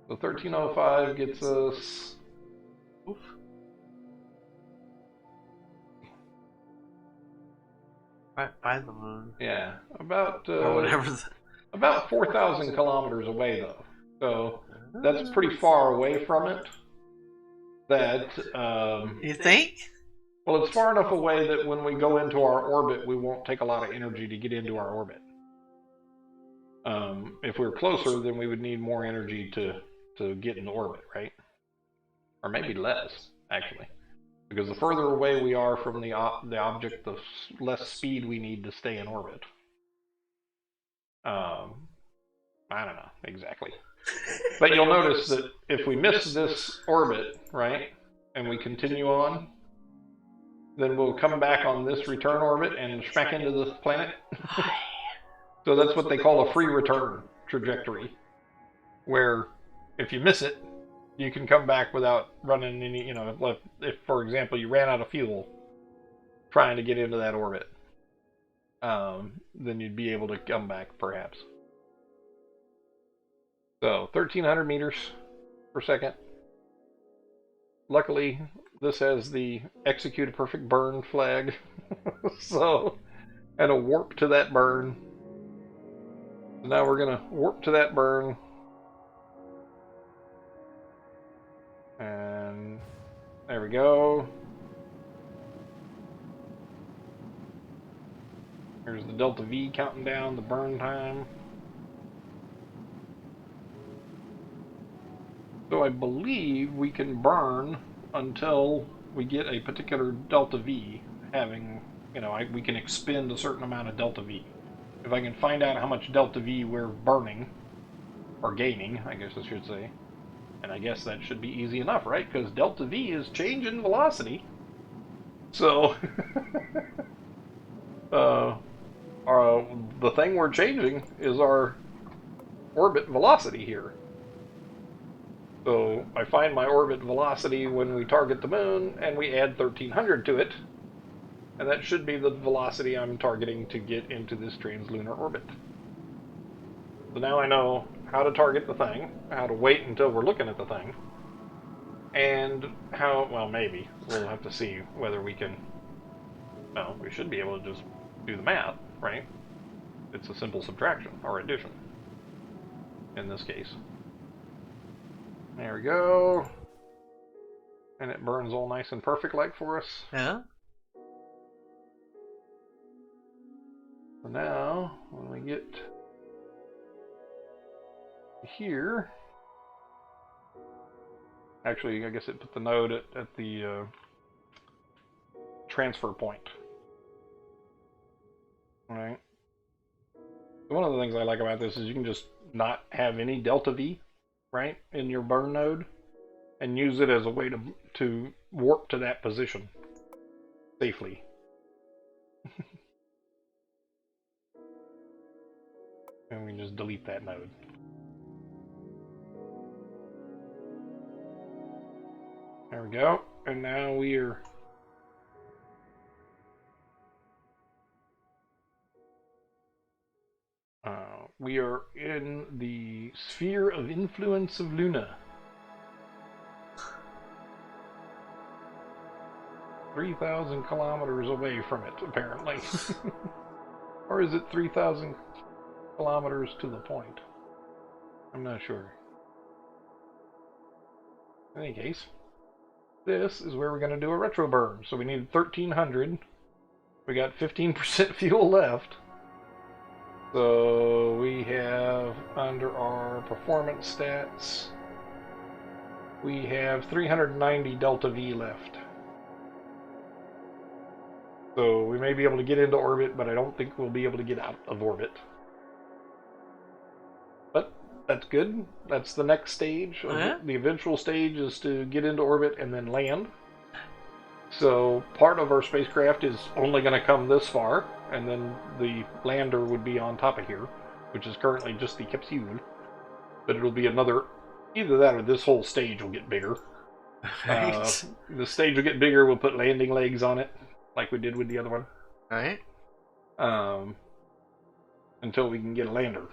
So 1305 gets us... Oof. Right by the moon. Yeah, about or whatever. About 4,000 kilometers away, though. So that's pretty far away from it. That you think? Well, it's far enough away that when we go into our orbit, we won't take a lot of energy to get into our orbit. If we were closer, then we would need more energy to get in orbit, right? Or maybe less, actually. Because the further away we are from the object, the less speed we need to stay in orbit. I don't know exactly. But you'll notice that if we miss this orbit, right, and we continue on, then we'll come back on this return orbit and smack into the planet. So that's what they call a free return trajectory, where if you miss it, you can come back without running any, if for example, you ran out of fuel trying to get into that orbit, then you'd be able to come back, perhaps. So, 1,300 meters per second. Luckily, this has the execute a perfect burn flag. So, and a warp to that burn. So now we're going to warp to that burn. And there we go. Here's the delta V counting down the burn time. So I believe we can burn until we get a particular delta V having, we can expend a certain amount of delta V. If I can find out how much delta V we're burning, or gaining, I guess I should say, and I guess that should be easy enough, right? Because delta V is change in velocity. So, the thing we're changing is our orbit velocity here. So I find my orbit velocity when we target the moon, and we add 1,300 to it, and that should be the velocity I'm targeting to get into this translunar orbit. So now I know how to target the thing, how to wait until we're looking at the thing, and how, well, maybe. We'll have to see whether we can, well, we should be able to just do the math, right? It's a simple subtraction, or addition, in this case. There we go. And it burns all nice and perfect like for us. Yeah. So now, when we get here, actually, I guess it put the node at the transfer point. All right. One of the things I like about this is you can just not have any delta V, right, in your burn node, and use it as a way to warp to that position safely. And we can just delete that node. There we go. And now we are in the sphere of influence of Luna. 3,000 kilometers away from it, apparently. Or is it 3,000 kilometers to the point? I'm not sure. In any case, this is where we're going to do a retro burn. So we need 1,300. We got 15% fuel left. So we have, under our performance stats, we have 390 delta V left. So we may be able to get into orbit, but I don't think we'll be able to get out of orbit. But that's good. That's the next stage. The eventual stage is to get into orbit and then land. So part of our spacecraft is only going to come this far, and then the lander would be on top of here, which is currently just the capsule. But it'll be another, either that or this whole stage will get bigger. Right. The stage will get bigger, we'll put landing legs on it, like we did with the other one. Right. Until we can get a lander.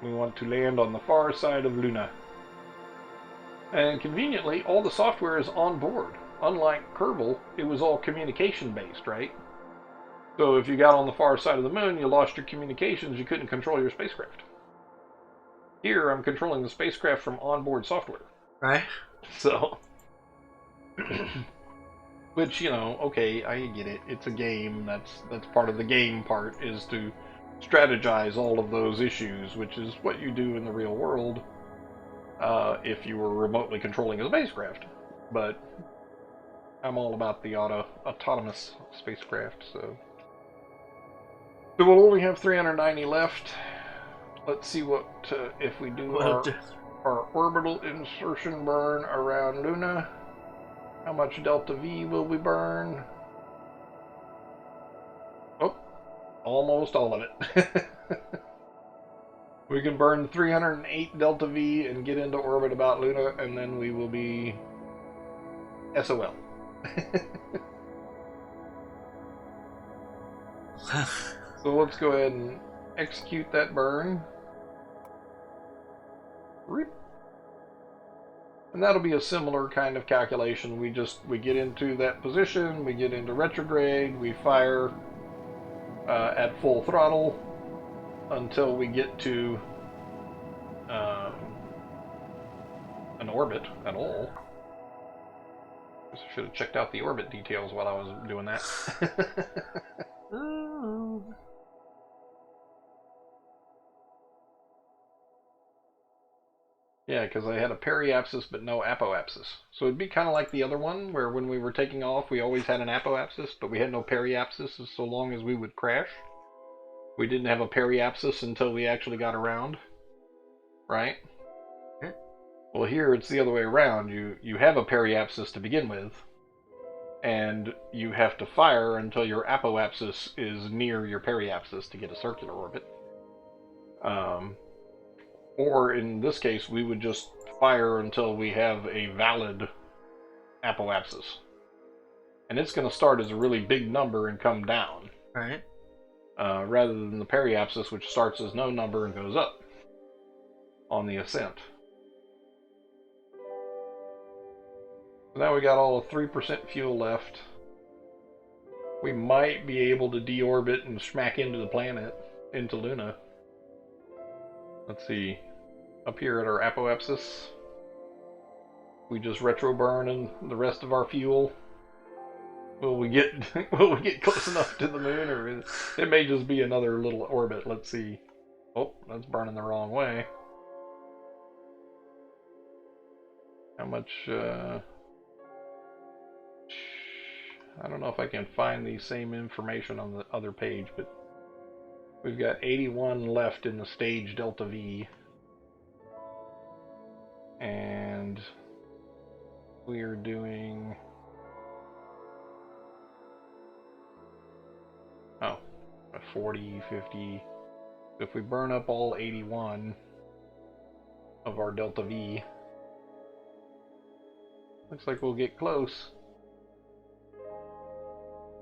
We want to land on the far side of Luna. And conveniently, all the software is on board. Unlike Kerbal, it was all communication-based, right? So if you got on the far side of the moon, you lost your communications, you couldn't control your spacecraft. Here, I'm controlling the spacecraft from onboard software. Right. So... Which, you know, okay, I get it. It's a game. That's part of the game part, is to strategize all of those issues, which is what you do in the real world if you were remotely controlling a spacecraft. But I'm all about the autonomous spacecraft, so we'll only have 390 left. Let's see what if we do our orbital insertion burn around Luna. How much delta V will we burn? Oh, almost all of it. We can burn 308 delta V and get into orbit about Luna, and then we will be SOL. So let's go ahead and execute that burn. And that'll be a similar kind of calculation. We get into that position, we get into retrograde, we fire at full throttle until we get to an orbit at all. I should have checked out the orbit details while I was doing that. Yeah, because I had a periapsis but no apoapsis. So it'd be kind of like the other one, where when we were taking off, we always had an apoapsis, but we had no periapsis so long as we would crash. We didn't have a periapsis until we actually got around. Right? Well, here it's the other way around. You have a periapsis to begin with, and you have to fire until your apoapsis is near your periapsis to get a circular orbit. Or in this case, we would just fire until we have a valid apoapsis. And it's going to start as a really big number and come down. Right. Rather than the periapsis, which starts as no number and goes up on the ascent. So now we got all of 3% fuel left. We might be able to deorbit and smack into the planet, into Luna. Let's see. Up here at our apoapsis, we just retro burn in the rest of our fuel. Will we get will we get close enough to the moon, or it may just be another little orbit? Let's see. Oh, that's burning the wrong way. How much? I don't know if I can find the same information on the other page, but we've got 81 left in the stage delta V, and we are doing. Oh, 40, 50. If we burn up all 81 of our delta V, looks like we'll get close.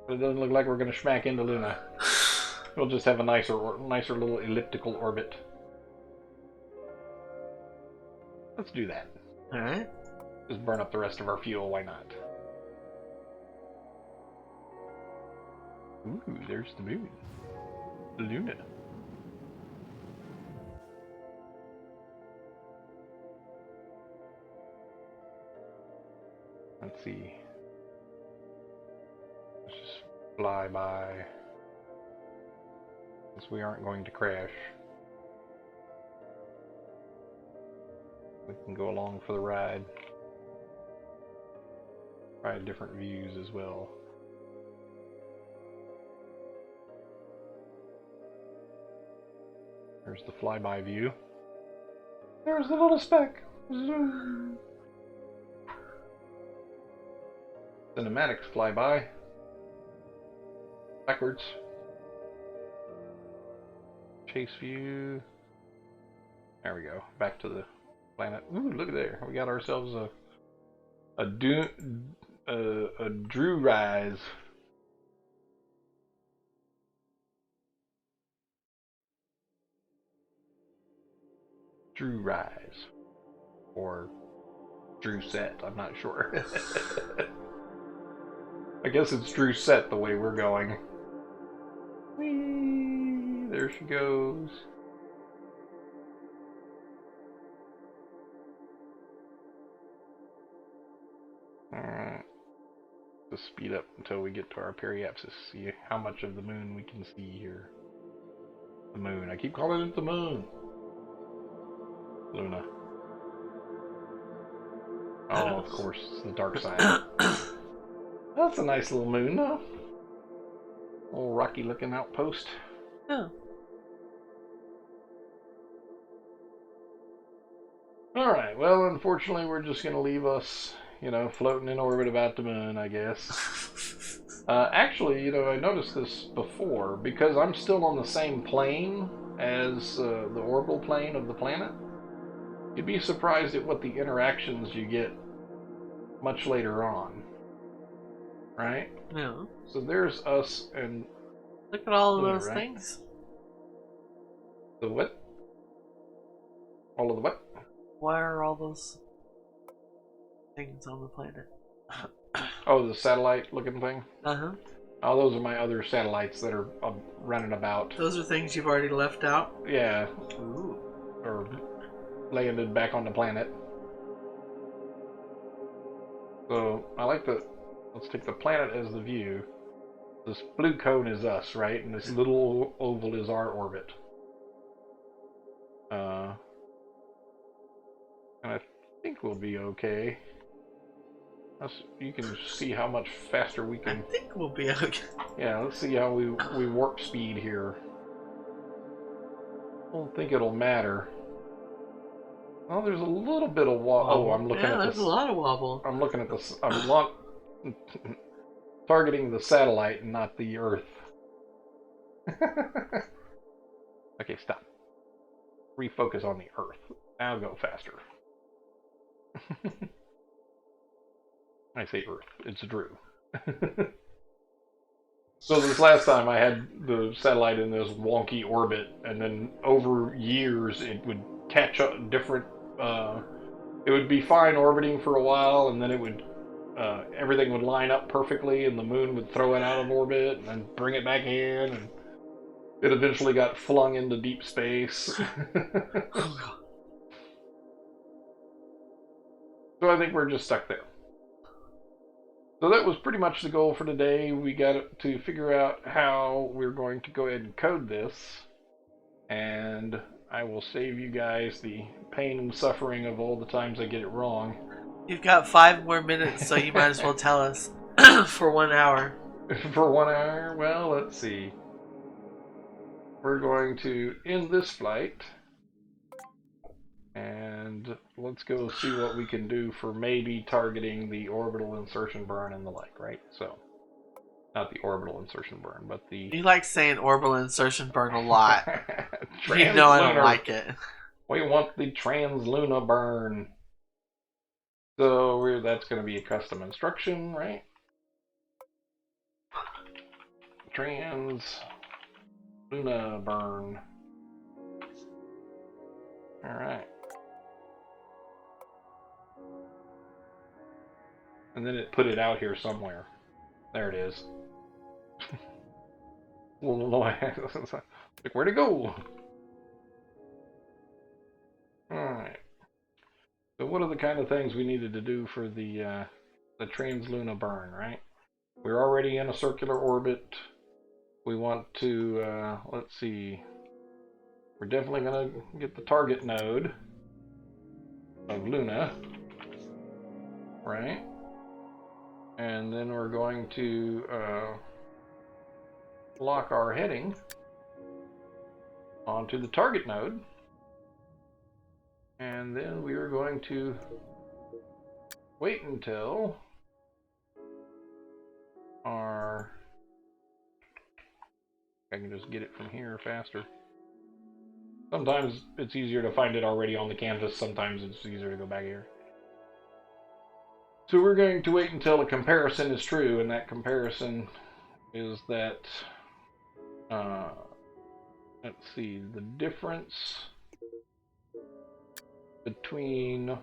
But it doesn't look like we're going to smack into Luna. We'll just have a nicer little elliptical orbit. Let's do that. Alright. Just burn up the rest of our fuel, why not? Ooh, there's the moon. Luna. Let's see. Let's just fly by. Since we aren't going to crash. We can go along for the ride. Try different views as well. There's the flyby view. There's the little speck. Zoom. Cinematics flyby. Backwards. Chase view. There we go. Back to the planet. Ooh, look at there. We got ourselves a Drew Rise. Drew Rise. Or Drew Set, I'm not sure. I guess it's Drew Set the way we're going. Whee! There she goes. Alright. Just speed up until we get to our periapsis. See how much of the moon we can see here. The moon. I keep calling it the moon. Luna. Oh, of course, it's the dark side. That's a nice little moon, though. Little rocky looking outpost. Yeah. Alright, well, unfortunately, we're just going to leave us, you know, floating in orbit about the moon, I guess. Actually, you know, I noticed this before, because I'm still on the same plane as the orbital plane of the planet. You'd be surprised at what the interactions you get much later on. Right? Yeah. So there's us and... Look at all of Luna, those right? things. The what? All of the what? Why are all those things on the planet? Oh, the satellite looking thing? Uh-huh. Oh, those are my other satellites that are running about. Those are things you've already left out? Yeah. Ooh. Or landed back on the planet. So, I like the... Let's take the planet as the view. This blue cone is us, right? And this little oval is our orbit. And I think we'll be okay. You can see how much faster we can... I think we'll be okay. Yeah, let's see how we warp speed here. I don't think it'll matter. Oh, there's a little bit of wobble. Oh, I'm looking at this. There's a lot of wobble. I'm looking at this. I'm targeting the satellite and not the Earth. Okay, stop. Refocus on the Earth. Now go faster. I say Earth. It's Drew. So this last time I had the satellite in this wonky orbit, and then over years it would catch up different... it would be fine orbiting for a while, and then it would... everything would line up perfectly, and the moon would throw it out of orbit, and then bring it back in, and it eventually got flung into deep space. So I think we're just stuck there. So that was pretty much the goal for today. We got to figure out how we're going to go ahead and code this, and I will save you guys the pain and suffering of all the times I get it wrong. You've got 5 more minutes, so you might as well tell us for 1 hour. For 1 hour? Well, let's see. We're going to end this flight, and let's go see what we can do for maybe targeting the orbital insertion burn and the like, right? So, not the orbital insertion burn, but the... You like saying orbital insertion burn a lot. You know I don't like it. We want the transluna burn. So that's going to be a custom instruction, right? Transluna burn. Alright. And then it put it out here somewhere. There it is. Like, where'd it go? Alright. So what are the kind of things we needed to do for the transluna burn, right? We're already in a circular orbit. We want to, let's see. We're definitely going to get the target node of Luna, right? And then we're going to lock our heading onto the target node. And then we are going to wait until our... I can just get it from here faster. Sometimes it's easier to find it already on the canvas, sometimes it's easier to go back here. So we're going to wait until a comparison is true, and that comparison is that, let's see, the difference between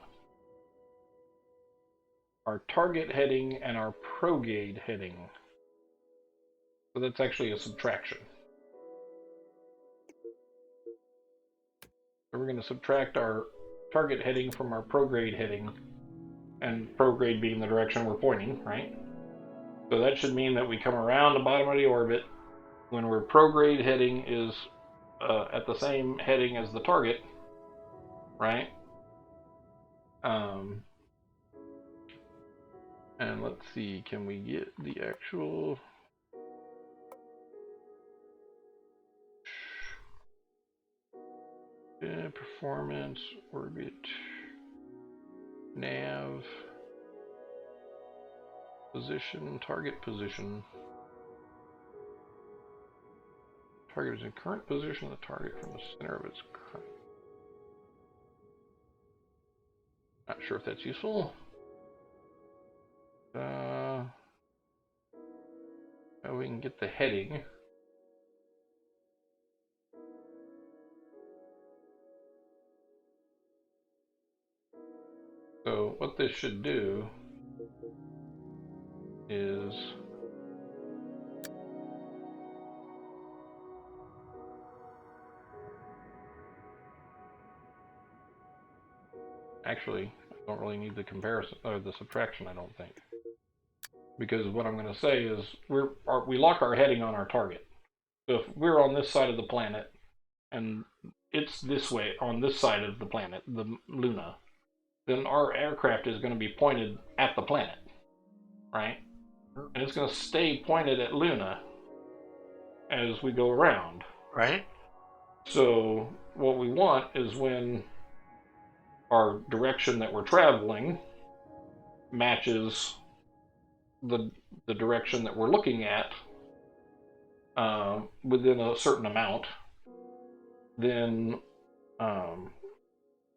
our target heading and our prograde heading. So that's actually a subtraction. So we're going to subtract our target heading from our prograde heading, and prograde being the direction we're pointing, right? So that should mean that we come around the bottom of the orbit when our prograde heading is at the same heading as the target, right? And let's see, can we get the actual... performance, orbit, nav, position, target position. Target is in current position of the target from the center of its current. Not sure if that's useful. We can get the heading. So what this should do is actually, I don't really need the comparison or the subtraction, I don't think. Because what I'm going to say is we lock our heading on our target. So if we're on this side of the planet and it's this way on this side of the planet, the Luna, then our aircraft is going to be pointed at the planet, right? And it's going to stay pointed at Luna as we go around. Right. So what we want is when our direction that we're traveling matches the direction that we're looking at within a certain amount, then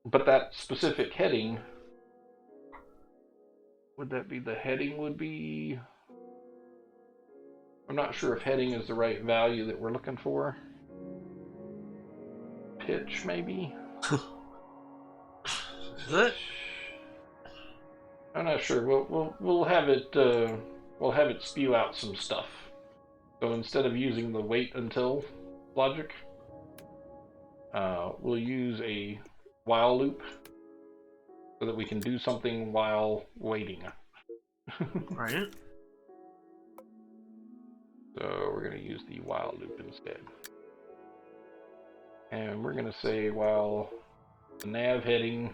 but that specific heading, would that be the heading would be, I'm not sure if heading is the right value that we're looking for. Pitch, maybe? Is it? I'm not sure. We'll have it spew out some stuff. So instead of using the wait until logic, we'll use a while loop so that we can do something while waiting. Right. So we're going to use the while loop instead. And we're going to say while the nav heading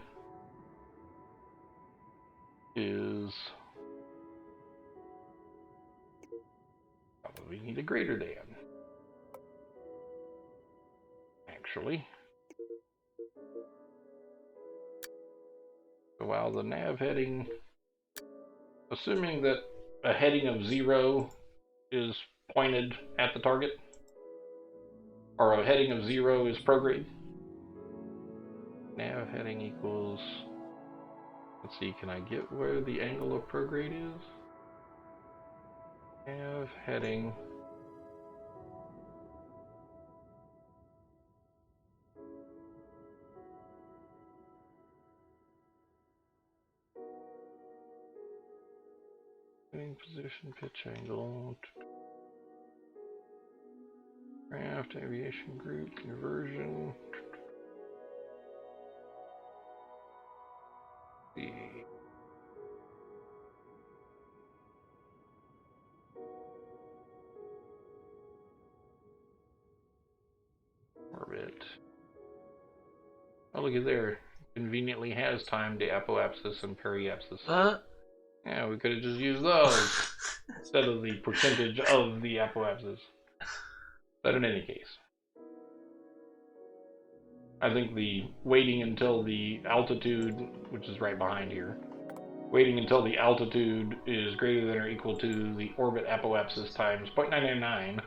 is probably need a greater than. Actually. So while the nav heading, assuming that a heading of 0 is pointed at the target, or a heading of 0 is prograde, nav heading equals, let's see, can I get where the angle of prograde is? Nav heading heading position, pitch angle, craft, aviation group, conversion. The orbit. Oh, look at there. Conveniently has timed the apoapsis and periapsis. Yeah, we could have just used those instead of the percentage of the apoapsis. But in any case, I think the waiting until the altitude, which is right behind here, waiting until the altitude is greater than or equal to the orbit apoapsis times 0.999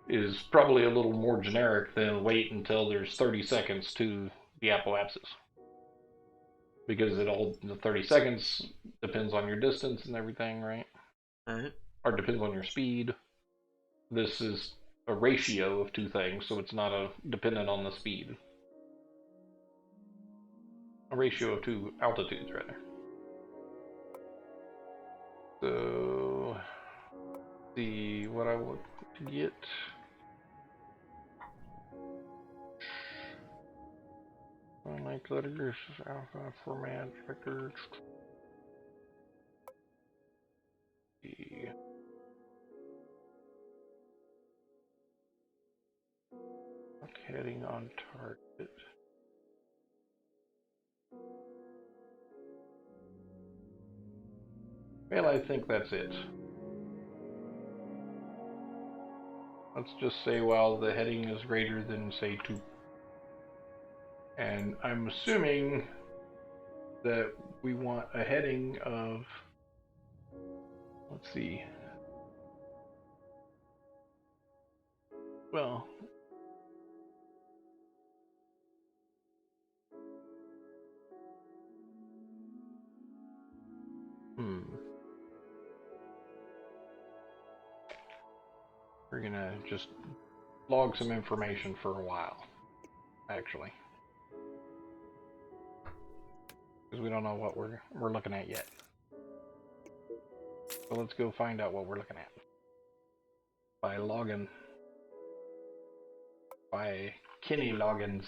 is probably a little more generic than wait until there's 30 seconds to the apoapsis. Because the 30 seconds depends on your distance and everything, right? Or depends on your speed. This is a ratio of two things, so it's not dependent on the speed. A ratio of two altitudes, rather. So, see what I want to get. Like letters, alpha format, records. Heading on target. Well, I think that's it. Let's just say while the heading is greater than, say, 2. And I'm assuming that we want a heading of, let's see, well, we're gonna just log some information for a while, actually, because we don't know what we're looking at yet. So let's go find out what we're looking at by logging, by Kenny logins.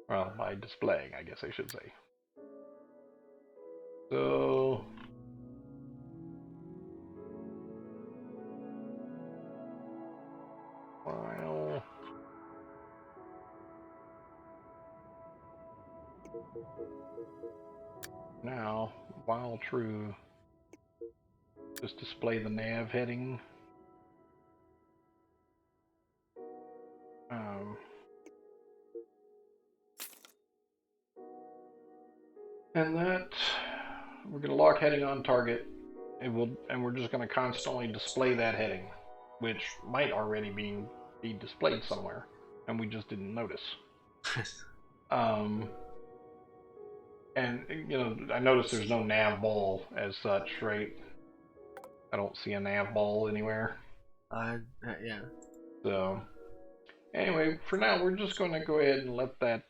Well, by displaying, I guess I should say. So while now, while true, just display the nav heading. And that we're going to lock heading on target. And we're just going to constantly display that heading, which might already be displayed somewhere, and we just didn't notice. And you know, I noticed there's no nav ball as such, right? I don't see a nav ball anywhere. Yeah. So anyway, for now we're just going to go ahead and let that.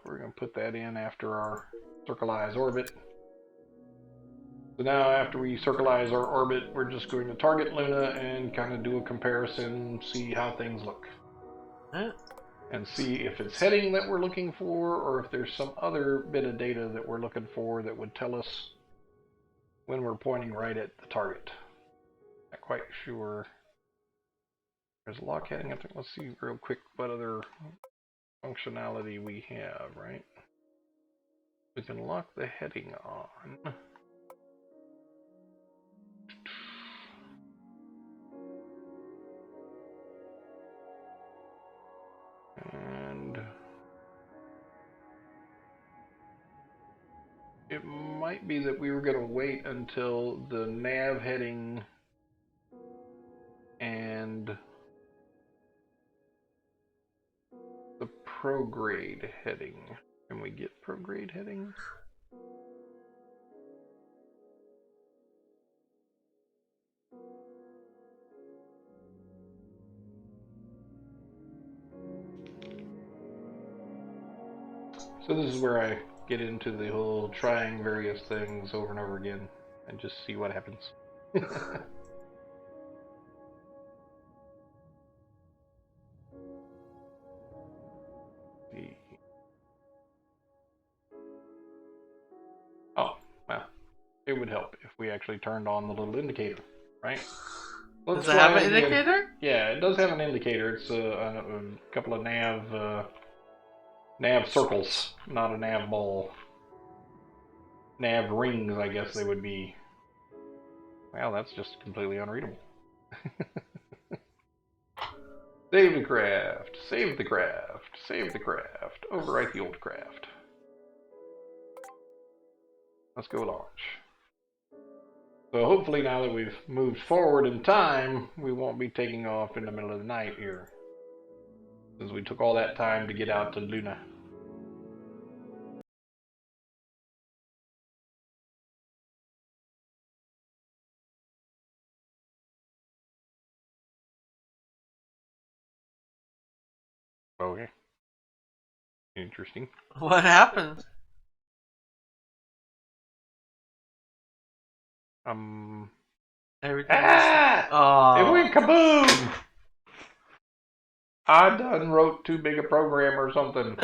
We're going to put that in after our circleize orbit. So now after we circleize our orbit, we're just going to target Luna and kind of do a comparison, see how things look. And see if it's heading that we're looking for, or if there's some other bit of data that we're looking for that would tell us when we're pointing right at the target. Not quite sure. There's lock heading. I think. Let's see real quick what other functionality we have. Right. We can lock the heading on. And it might be that we were going to wait until the nav heading and the prograde heading. Can we get prograde heading? So this is where I get into the whole trying various things over and over again and just see what happens. Oh, well, it would help if we actually turned on the little indicator, right? Does it have an indicator? Yeah, it does have an indicator. It's a couple of nav circles, not a nav ball. Nav rings, I guess they would be. Well, that's just completely unreadable. Save the craft, save the craft, save the craft, overwrite the old craft. Let's go launch. So hopefully now that we've moved forward in time, we won't be taking off in the middle of the night here. Since we took all that time to get out to Luna. Okay. Interesting. What happened? Everything It went kaboom! I done wrote too big a program or something.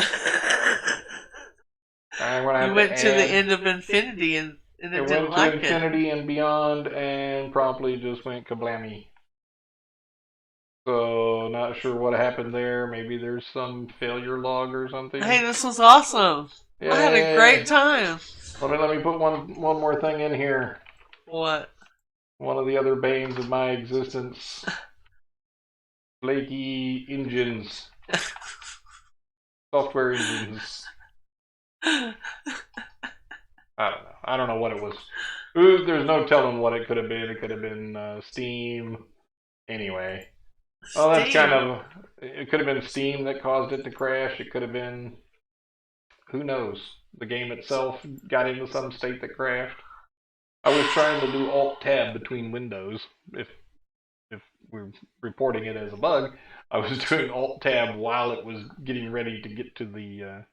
You went to the end of infinity and it didn't like it. It went to infinity and beyond and promptly just went kablammy. So, not sure what happened there. Maybe there's some failure log or something. Hey, this was awesome. Yay. I had a great time. Let me put one more thing in here. What? One of the other banes of my existence. Flaky engines. Software engines. I don't know. I don't know what it was. There's no telling what it could have been. It could have been Steam. Anyway. Well, that's kind of... It could have been Steam that caused it to crash. It could have been... Who knows? The game itself got into some state that crashed. I was trying to do Alt-Tab between windows. If we're reporting it as a bug, I was doing Alt-Tab while it was getting ready to get to the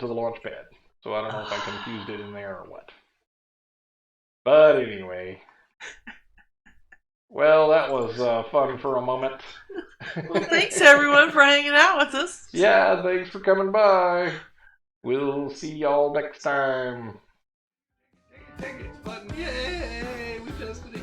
launch pad. So I don't know if I confused it in there or what. But anyway. Well, that was fun for a moment. Well, thanks everyone for hanging out with us. Yeah, thanks for coming by. We'll see y'all next time. Take it, button. Yay! We just did a